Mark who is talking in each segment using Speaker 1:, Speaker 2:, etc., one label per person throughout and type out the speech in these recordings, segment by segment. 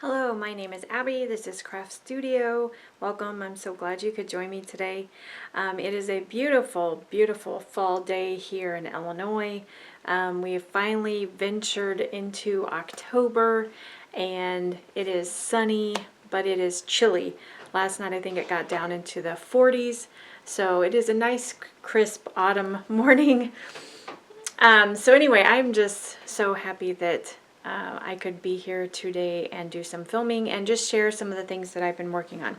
Speaker 1: Hello, my name is Abby. This is Craft Studio. Welcome. I'm so glad you could join me today. It is a beautiful, beautiful fall day here in Illinois. We have finally ventured into October and it is sunny, but it is chilly. Last night I think it got down into the 40s, so it is a nice crisp autumn morning. So anyway, I'm just so happy that I could be here today and do some filming and just share some of the things that I've been working on.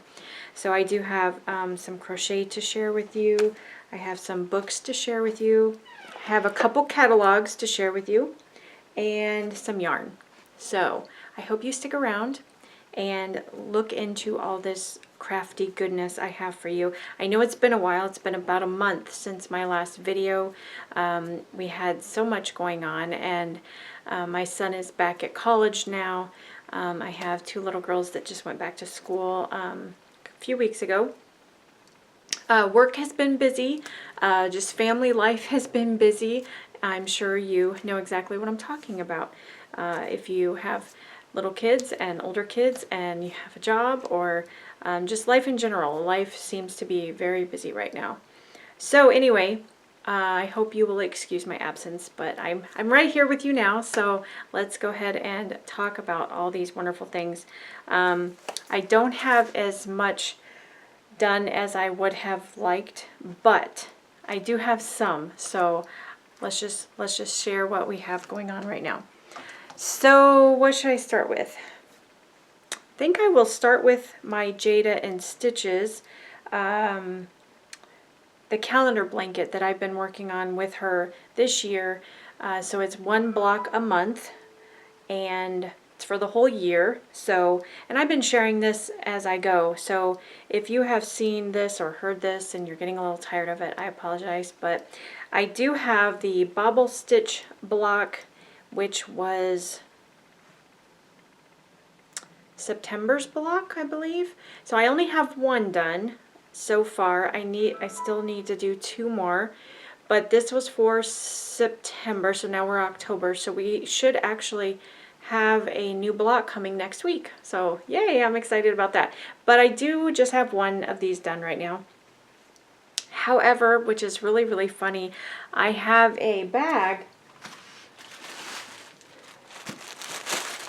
Speaker 1: So I do have some crochet to share with you. I have some books to share with you. I have a couple catalogs to share with you and some yarn. So I hope you stick around and look into all this crafty goodness I have for you. I know it's been a while. It's been about a month since my last video. We had so much going on, and my son is back at college now. I have two little girls that just went back to school a few weeks ago. Work has been busy. Just family life has been busy. I'm sure you know exactly what I'm talking about. If you have little kids and older kids and you have a job, or just life in general, life seems to be very busy right now. So anyway, I hope you will excuse my absence, but I'm right here with you now, so let's go ahead and talk about all these wonderful things. I don't have as much done as I would have liked, but I do have some, so let's just share what we have going on right now. So what should I start with? I think I will start with my Jayda InStitches, the calendar blanket that I've been working on with her this year. So it's one block a month, and it's for the whole year. So, and I've been sharing this as I go. So if you have seen this or heard this and you're getting a little tired of it, I apologize. But I do have the bobble stitch block, which was September's block, I believe. So I only have one done so far. I still need to do two more, but this was for September, so now we're October, so we should actually have a new block coming next week. So yay, I'm excited about that. But I do just have one of these done right now. However, which is really, really funny, I have a bag.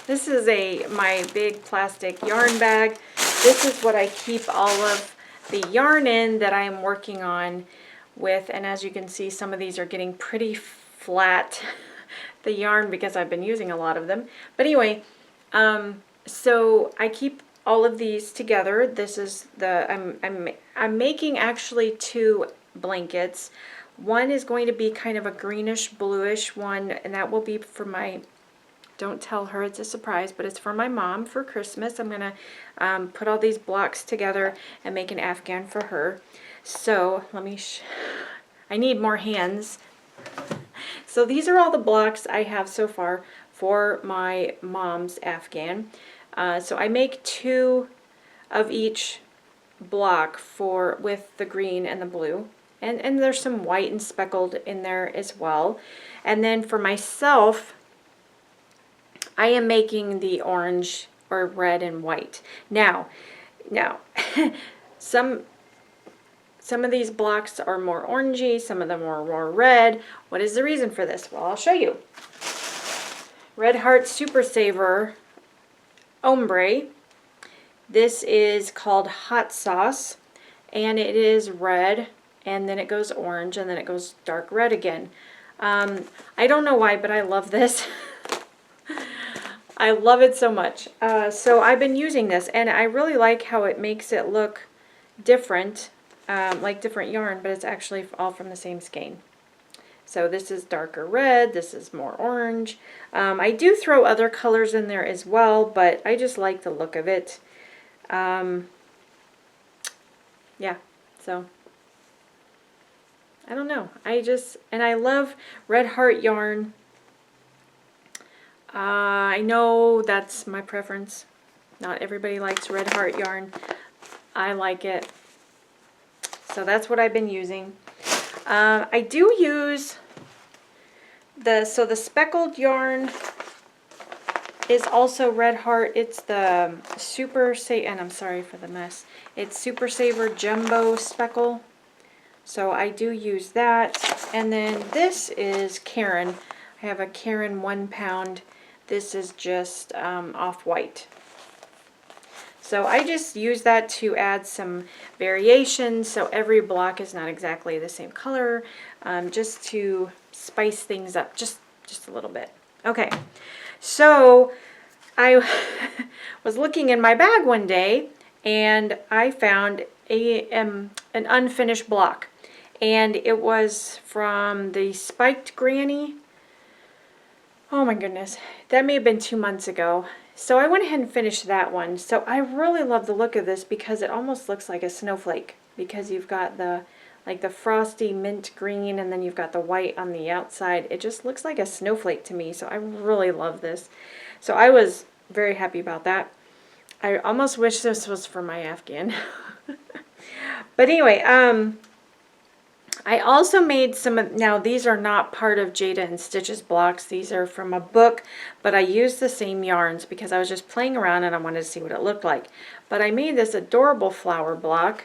Speaker 1: This is my big plastic yarn bag. This is what I keep all of the yarn in that I am working on with, and as you can see, some of these are getting pretty flat, the yarn, because I've been using a lot of them. But anyway, so I keep all of these together. This is the, I'm making actually two blankets. One is going to be kind of a greenish bluish one, and that will be for my, don't tell her, it's a surprise, but it's for my mom for Christmas. I'm going to put all these blocks together and make an Afghan for her. So let me, I need more hands. So these are all the blocks I have so far for my mom's Afghan. So I make two of each block with the green and the blue. And there's some white and speckled in there as well. And then for myself, I am making the orange or red and white. Now, some of these blocks are more orangey, some of them are more red. What is the reason for this? Well, I'll show you. Red Heart Super Saver Ombre. This is called Hot Sauce, and it is red, and then it goes orange, and then it goes dark red again. I don't know why, but I love this. I love it so much. So I've been using this, and I really like how it makes it look different, like different yarn, but it's actually all from the same skein. So this is darker red, this is more orange. I do throw other colors in there as well, but I just like the look of it. Yeah, so I don't know. And I love Red Heart yarn. I know that's my preference. Not everybody likes Red Heart yarn. I like it. So that's what I've been using. I do use the speckled yarn is also Red Heart. It's the Super Saver, and I'm sorry for the mess. It's Super Saver Jumbo Speckle. So I do use that. And then this is Karen. I have a Karen 1 pound. This is just off-white. So I just use that to add some variation, so every block is not exactly the same color, just to spice things up just a little bit. Okay, so I was looking in my bag one day and I found an unfinished block, and it was from the Spiked Granny. Oh my goodness, that may have been 2 months ago. So I went ahead and finished that one. So I really love the look of this because it almost looks like a snowflake, because you've got the frosty mint green and then you've got the white on the outside. It just looks like a snowflake to me. So I really love this. So I was very happy about that. I almost wish this was for my Afghan. But anyway, I also made some, now these are not part of Jayda InStitches blocks, these are from a book, but I used the same yarns because I was just playing around and I wanted to see what it looked like. But I made this adorable flower block,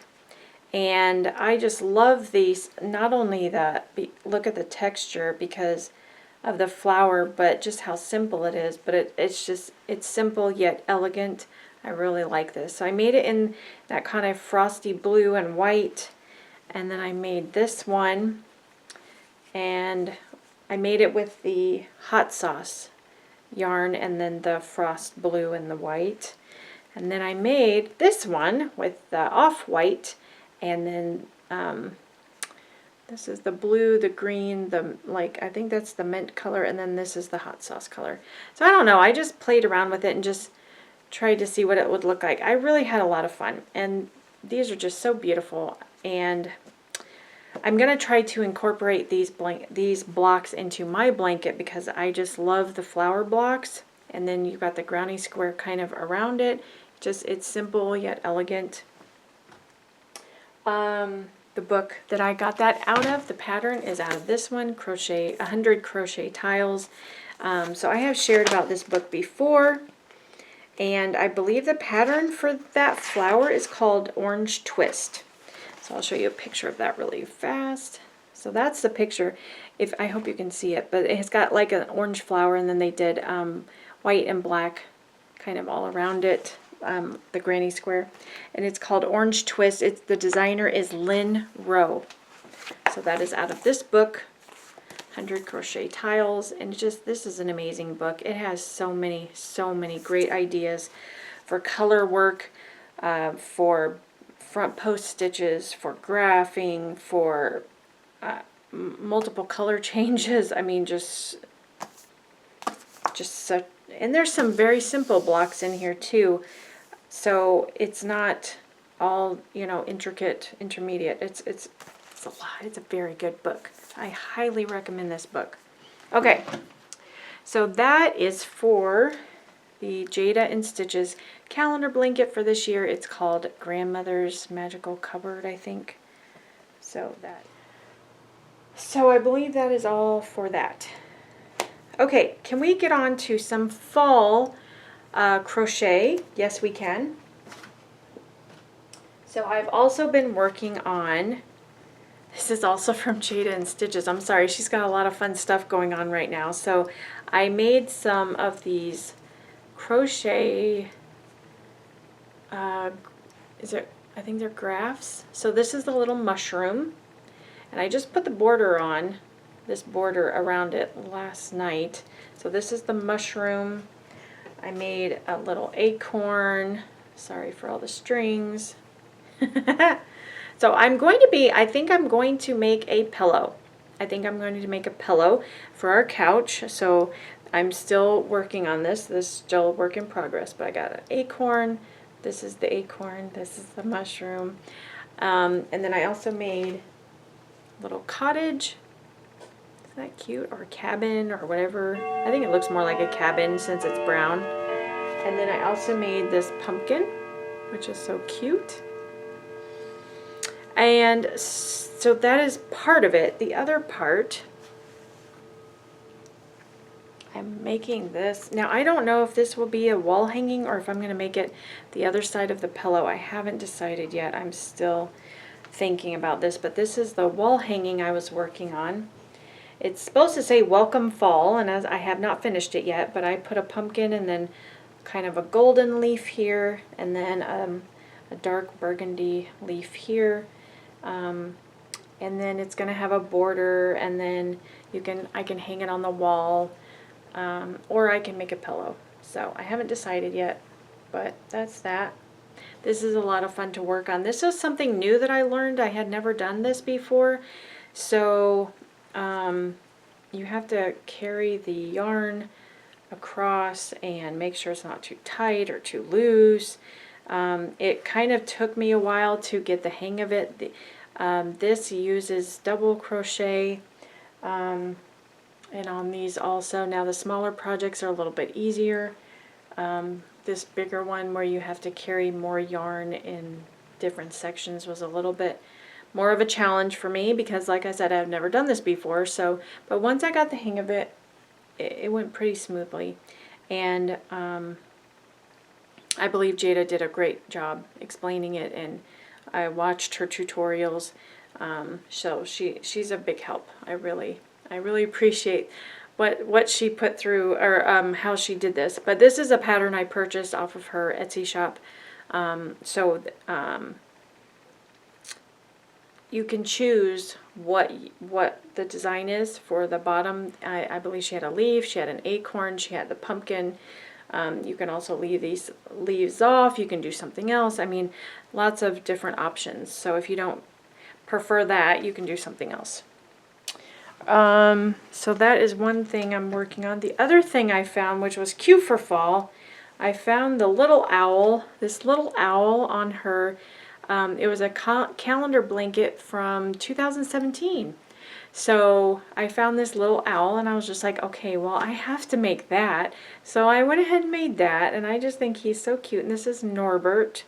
Speaker 1: and I just love these, not only look at the texture because of the flower, but just how simple it is, but it's simple yet elegant. I really like this. So I made it in that kind of frosty blue and white. And then I made this one, and I made it with the hot sauce yarn and then the frost blue and the white. And then I made this one with the off-white, and then this is the blue, the green, I think that's the mint color, and then this is the hot sauce color. So I don't know, I just played around with it and just tried to see what it would look like. I really had a lot of fun, and these are just so beautiful. And I'm going to try to incorporate these blocks into my blanket because I just love the flower blocks. And then you've got the brownie square kind of around it. It's simple yet elegant. The book that I got that out of, the pattern is out of this one, 100 Crochet Tiles. So I have shared about this book before. And I believe the pattern for that flower is called Orange Twist. So I'll show you a picture of that really fast. So that's the picture. I hope you can see it, but it's got like an orange flower, and then they did white and black kind of all around it, the granny square. And it's called Orange Twist. The designer is Lynn Rowe. So that is out of this book, 100 Crochet Tiles. And this is an amazing book. It has so many great ideas for color work, for front post stitches, for graphing, for multiple color changes. I mean, just so, and there's some very simple blocks in here too. So it's not all, intricate, intermediate. It's a lot. It's a very good book. I highly recommend this book. Okay, so that is for the Jayda InStitches calendar blanket for this year. It's called Grandmother's Magical Cupboard, I think. So I believe that is all for that. Okay, can we get on to some fall crochet? Yes, we can. So I've also been working on, this is also from Jayda InStitches. I'm sorry, she's got a lot of fun stuff going on right now. So I made some of these crochet, I think they're graphs. So this is the little mushroom, and I just put the border on, this border around it last night. So this is the mushroom. I made a little acorn. Sorry for all the strings. So I think I'm going to make a pillow. I think I'm going to make a pillow for our couch. So I'm still working on this. This is still a work in progress, but I got an acorn. This is the acorn. This is the mushroom. And then I also made a little cottage. Isn't that cute? Or a cabin or whatever. I think it looks more like a cabin since it's brown. And then I also made this pumpkin, which is so cute. And so that is part of it. The other part, I I'm making this. Now, I don't know if this will be a wall hanging or if I'm going to make it the other side of the pillow. I haven't decided yet. I'm still thinking about this, but this is the wall hanging I was working on. It's supposed to say welcome fall, and as I have not finished it yet, but I put a pumpkin and then kind of a golden leaf here, and then a dark burgundy leaf here. And then it's going to have a border, and then I can hang it on the wall, or I can make a pillow. So I haven't decided yet, but that's that. This is a lot of fun to work on. This is something new that I learned. I had never done this before. So you have to carry the yarn across and make sure it's not too tight or too loose. It kind of took me a while to get the hang of it. This uses double crochet, and on these also. Now the smaller projects are a little bit easier. This bigger one where you have to carry more yarn in different sections was a little bit more of a challenge for me because, like I said, I've never done this before. So, but once I got the hang of it, it went pretty smoothly. And I believe Jayda did a great job explaining it, and I watched her tutorials. So she's a big help. I really appreciate what she put through, or how she did this. But this is a pattern I purchased off of her Etsy shop. You can choose what the design is for the bottom. I believe she had a leaf, she had an acorn, she had the pumpkin. You can also leave these leaves off. You can do something else. I mean, lots of different options. So if you don't prefer that, you can do something else. So that is one thing I'm working on. The other thing I found, which was cute for fall, I found the little owl, this little owl on her. It was a calendar blanket from 2017. So I found this little owl and I was just like, okay, well, I have to make that. So I went ahead and made that, and I just think he's so cute. And this is Norbert,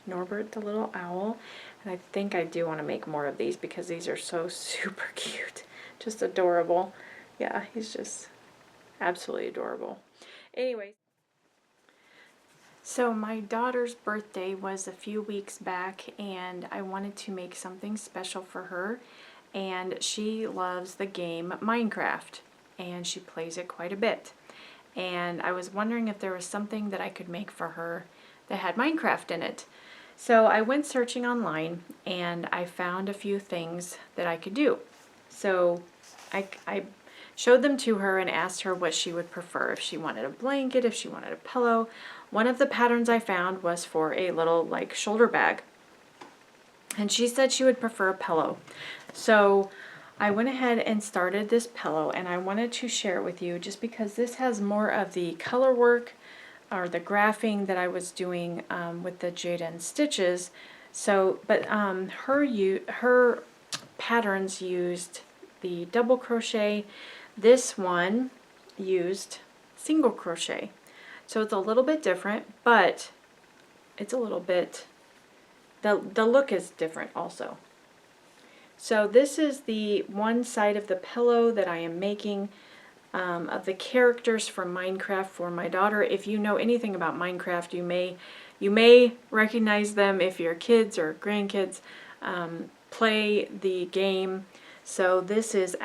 Speaker 1: the little owl. And I think I do want to make more of these because these are so super cute. Just adorable. Yeah, he's just absolutely adorable. Anyway. So my daughter's birthday was a few weeks back, and I wanted to make something special for her. And she loves the game Minecraft, and she plays it quite a bit. And I was wondering if there was something that I could make for her that had Minecraft in it. So I went searching online, and I found a few things that I could do. So I showed them to her and asked her what she would prefer, if she wanted a blanket, if she wanted a pillow. One of the patterns I found was for a little like shoulder bag, and she said she would prefer a pillow. So I went ahead and started this pillow, and I wanted to share it with you just because this has more of the color work or the graphing that I was doing with the Jayda InStitches. So, but her patterns used the double crochet. This one used single crochet. So it's a little bit different, but it's a little bit, the look is different also. So this is the one side of the pillow that I am making of the characters from Minecraft for my daughter. If you know anything about Minecraft, you may recognize them if your kids or grandkids play the game. So this is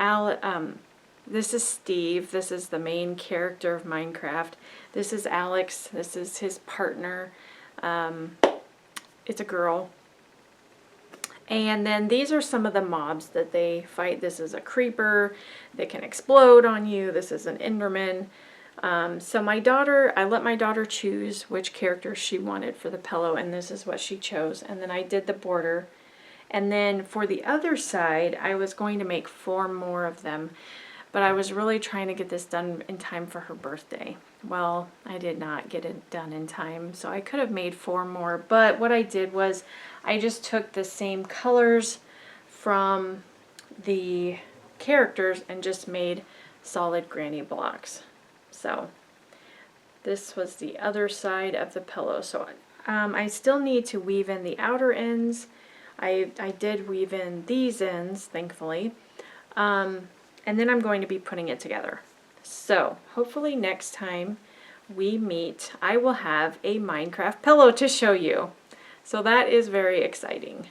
Speaker 1: this is Steve. This is the main character of Minecraft. This is Alex. This is his partner. It's a girl. And then these are some of the mobs that they fight. This is a creeper that can explode on you. This is an Enderman. So I let my daughter choose which character she wanted for the pillow, and this is what she chose. And then I did the border. And then for the other side, I was going to make 4 more of them, but I was really trying to get this done in time for her birthday. Well, I did not get it done in time, so I could have made 4 more, but what I did was I just took the same colors from the characters and just made solid granny blocks. So this was the other side of the pillow. So I still need to weave in the outer ends. I did weave in these ends, thankfully. And then I'm going to be putting it together. So hopefully next time we meet, I will have a Minecraft pillow to show you. So that is very exciting.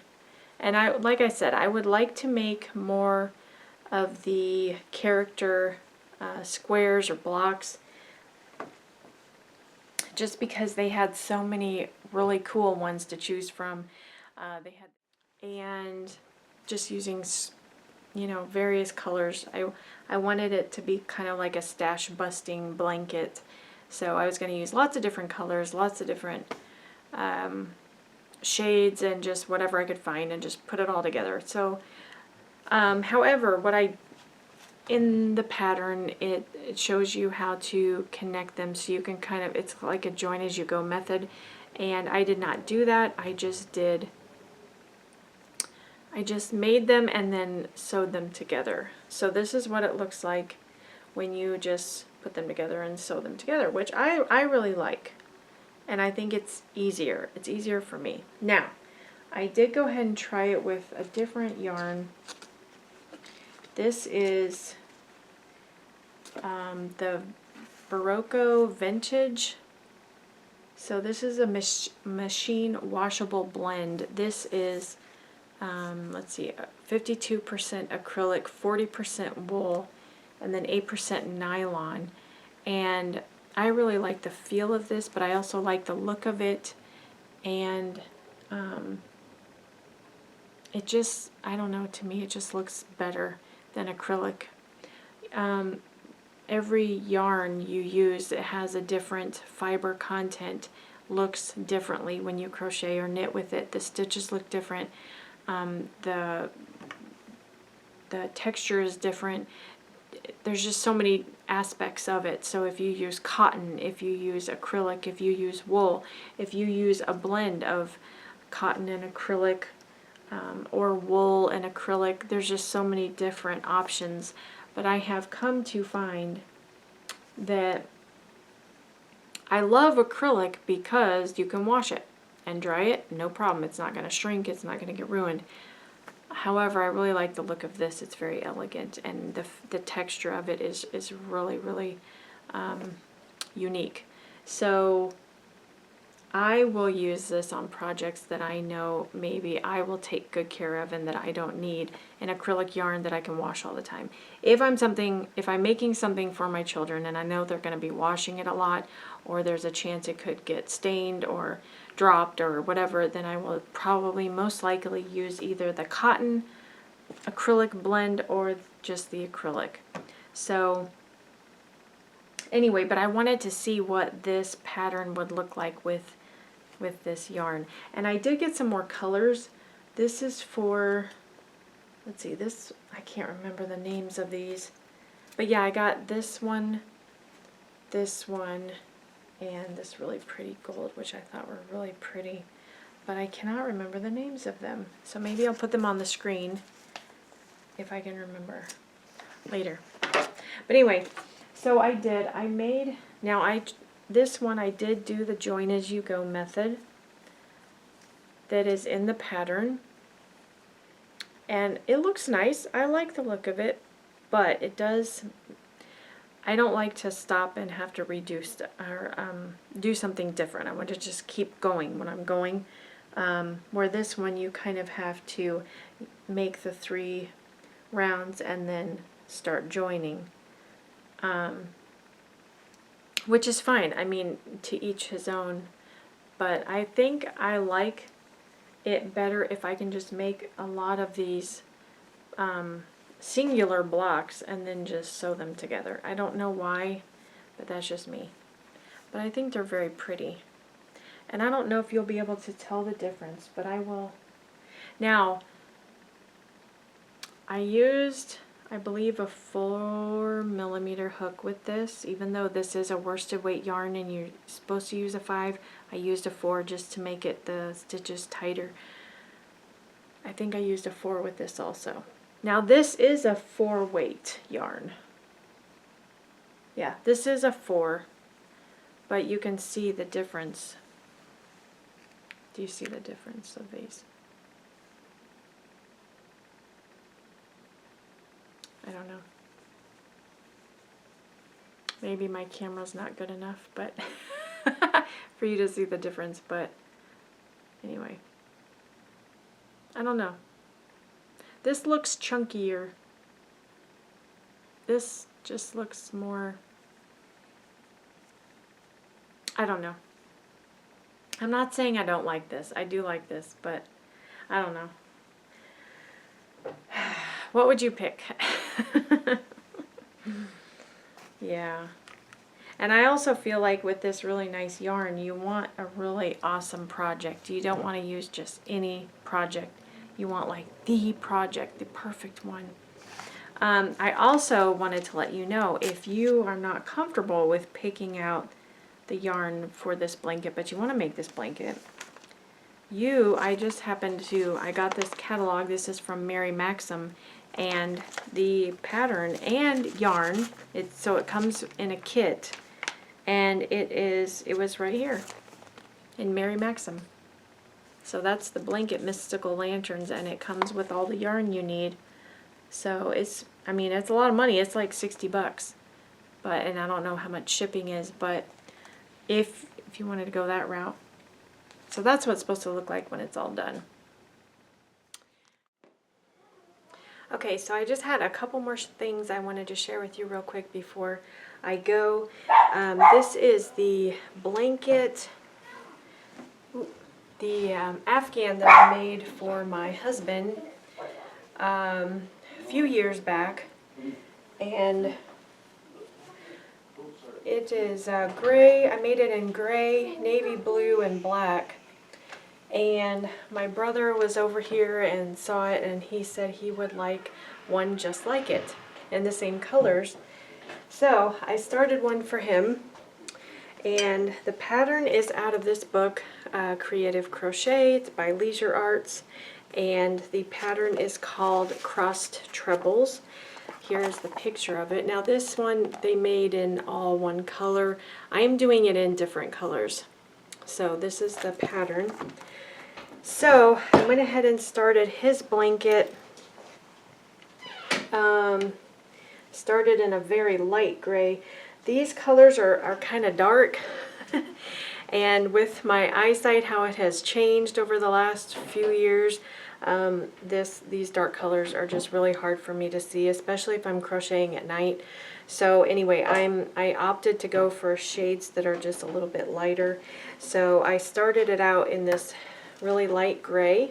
Speaker 1: And like I said, I would like to make more of the character squares or blocks, just because they had so many really cool ones to choose from. And just using, you know, various colors. I wanted it to be kind of like a stash busting blanket. So I was going to use lots of different colors, lots of different shades, and just whatever I could find, and just put it all together. So, however, in the pattern, it shows you how to connect them, so you can kind of, it's like a join as you go method. And I did not do that. I just made them and then sewed them together. So this is what it looks like when you just put them together and sew them together, which I really like. And I think it's easier. It's easier for me. Now, I did go ahead and try it with a different yarn. This is the Barocco Vintage. So this is a machine washable blend. This is, let's see, 52% acrylic, 40% wool, and then 8% nylon. And I really like the feel of this, but I also like the look of it. And it just, I don't know, to me it just looks better than acrylic. Every yarn you use, it has a different fiber content, looks differently when you crochet or knit with it. The stitches look different. The texture is different. There's just so many aspects of it. So if you use cotton, if you use acrylic, if you use wool, if you use a blend of cotton and acrylic, or wool and acrylic, there's just so many different options. But I have come to find that I love acrylic because you can wash it and dry it, no problem. It's not going to shrink, it's not going to get ruined. However, I really like the look of this. It's very elegant, and the texture of it is really, really unique. So I will use this on projects that I know maybe I will take good care of and that I don't need an acrylic yarn that I can wash all the time. If I'm making something for my children and I know they're going to be washing it a lot, or there's a chance it could get stained or dropped or whatever, then I will probably most likely use either the cotton acrylic blend or just the acrylic. So anyway, but I wanted to see what this pattern would look like with this yarn. And I did get some more colors. This is for, let's see, this, I can't remember the names of these. But yeah, I got this one, and this really pretty gold, which I thought were really pretty. But I cannot remember the names of them. So maybe I'll put them on the screen if I can remember later. But anyway, so I made, now this one I did do the join as you go method that is in the pattern. And it looks nice. I like the look of it, but it does, I don't like to stop and have to redo or do something different. I want to just keep going when I'm going. Where this one you kind of have to make the 3 rounds and then start joining. Which is fine. I mean, to each his own. But I think I like it better if I can just make a lot of these singular blocks and then just sew them together. I don't know why, but that's just me. But I think they're very pretty. And I don't know if you'll be able to tell the difference, but I will. Now, I used, I believe, a 4mm hook with this. Even though this is a worsted weight yarn and you're supposed to use a 5, I used a 4 just to make it the stitches tighter. I think I used a 4 with this also. Now this is a 4 weight yarn. Yeah, this is a 4, but you can see the difference. Do you see the difference of these? I don't know. Maybe my camera's not good enough, but for you to see the difference, but anyway. I don't know. This looks chunkier. This just looks more, I don't know. I'm not saying I don't like this. I do like this, but I don't know. What would you pick? Yeah. And I also feel like with this really nice yarn, you want a really awesome project. You don't want to use just any project. You want like the project, the perfect one. I also wanted to let you know, if you are not comfortable with picking out the yarn for this blanket, but you want to make this blanket, I just happened to, I got this catalog. This is from Mary Maxim, and the pattern and yarn, so it comes in a kit, and it was right here in Mary Maxim. So that's the blanket Mystical Lanterns, and it comes with all the yarn you need. So it's, I mean, it's a lot of money. It's like 60 bucks. But, and I don't know how much shipping is, but if you wanted to go that route. So that's what it's supposed to look like when it's all done. Okay, so I just had a couple more things I wanted to share with you real quick before I go. This is the blanket, the Afghan that I made for my husband a few years back, and it is gray. I made it in gray, navy blue, and black. And my brother was over here and saw it, and he said he would like one just like it in the same colors. So I started one for him, and the pattern is out of this book, Creative Crochet. It's by Leisure Arts, and the pattern is called Crossed Trebles. Here's the picture of it. Now this one they made in all one color. I'm doing it in different colors. So this is the pattern. So I went ahead and started his blanket. Started in a very light gray. These colors are kind of dark. And with my eyesight, how it has changed over the last few years, these dark colors are just really hard for me to see, especially if I'm crocheting at night. So anyway, I opted to go for shades that are just a little bit lighter. So I started it out in this really light gray,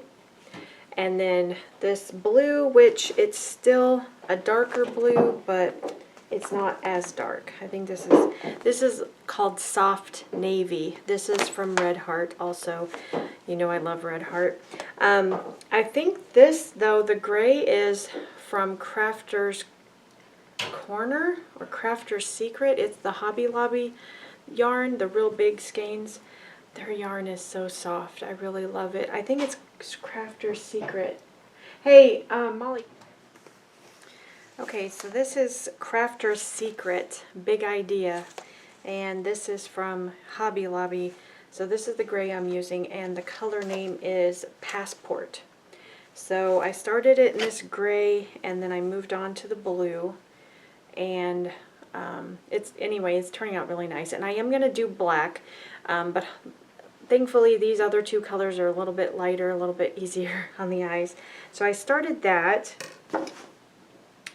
Speaker 1: and then this blue, which it's still a darker blue, but it's not as dark. I think this is called Soft Navy. This is from Red Heart also. You know I love Red Heart. I think this, though, the gray is from Crafter's Corner or Crafter's Secret. It's the Hobby Lobby yarn, the real big skeins. Their yarn is so soft. I really love it. I think it's Crafter's Secret. Hey, Molly. Okay, so this is Crafter's Secret, Big Idea, and this is from Hobby Lobby. So this is the gray I'm using, and the color name is Passport. So I started it in this gray, and then I moved on to the blue, and it's turning out really nice. And I am going to do black, but thankfully these other two colors are a little bit lighter, a little bit easier on the eyes. So I started that.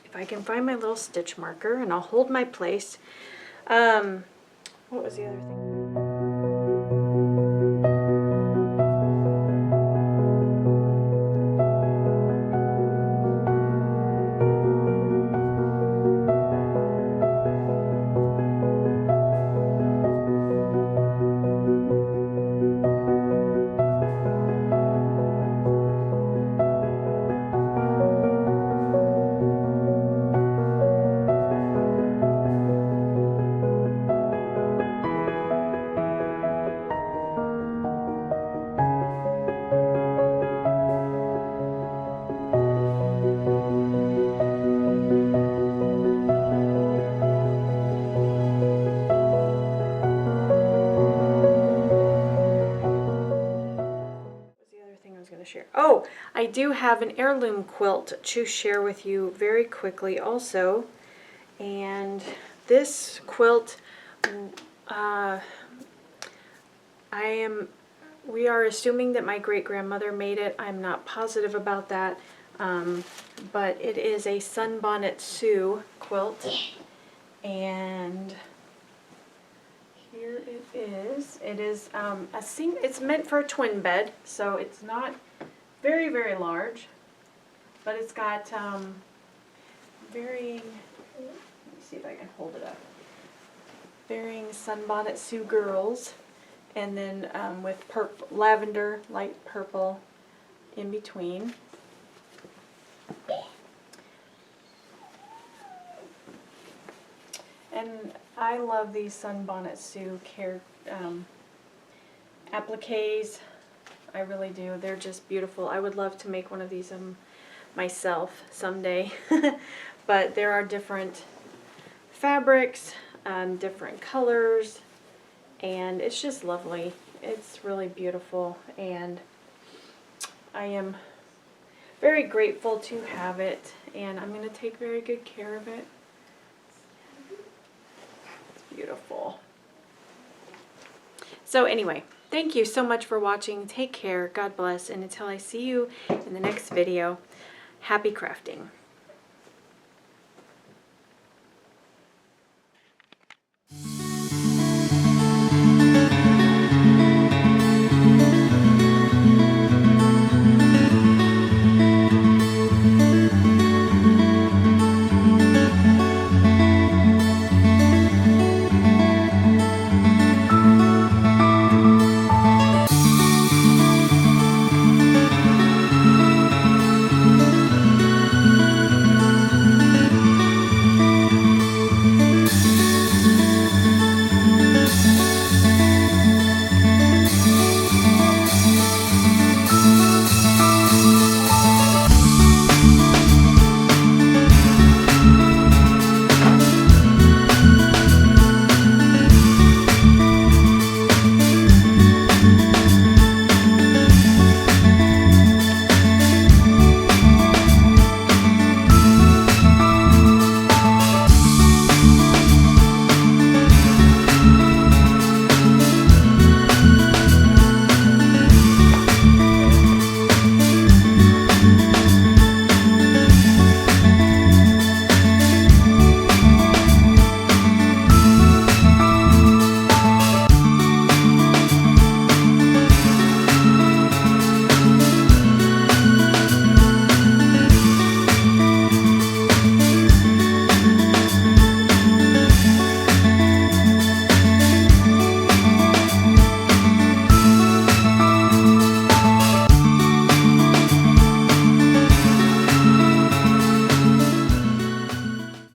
Speaker 1: If I can find my little stitch marker, and I'll hold my place. What was the other thing? Oh, I do have an heirloom quilt to share with you very quickly also, and this quilt, we are assuming that my great-grandmother made it. I'm not positive about that, but it is a Sunbonnet Sue quilt, and here it is. It is it's meant for a twin bed, so it's not very, very large, but it's got varying, let me see if I can hold it up, varying Sunbonnet Sue girls, and then with lavender, light purple in between. And I love these Sunbonnet Sue appliques. I really do. They're just beautiful. I would love to make one of these myself someday. But there are different fabrics, different colors, and it's just lovely. It's really beautiful, and I am very grateful to have it, and I'm going to take very good care of it. It's beautiful. So anyway, thank you so much for watching. Take care. God bless. And until I see you in the next video, happy crafting.